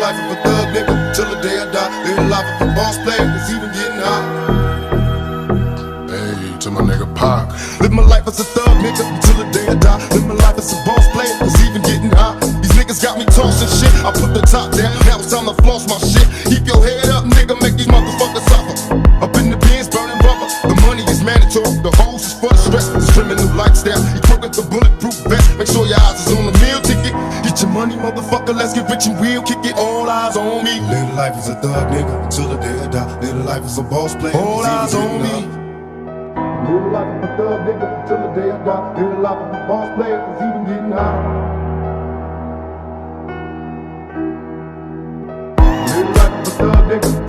life of a thug nigga till the day I die. Live the life of a boss player that's even getting high. Hey, to my nigga Pac. Live my life as a thug nigga till the day I die. Live my life as a boss player that's even getting high. These niggas got me tossing shit. I put the top down, now it's time to floss my shit. Keep your head up, nigga, make these motherfuckers suffer. Up in the bins, burning rubber. The money is mandatory, the hose is for the stress. It's trimming new lifestyle, equip with the bulletproof vest. Make sure your eyes is on the meal ticket. Get your money, motherfucker, let's get rich and real. Kick it, all eyes on me. Live life as a thug nigga until the day I die. Live life as a boss player, all eyes on me. Live life as a thug nigga until the day I die. Live life as a boss player, cause even getting high. Live life as a thug nigga.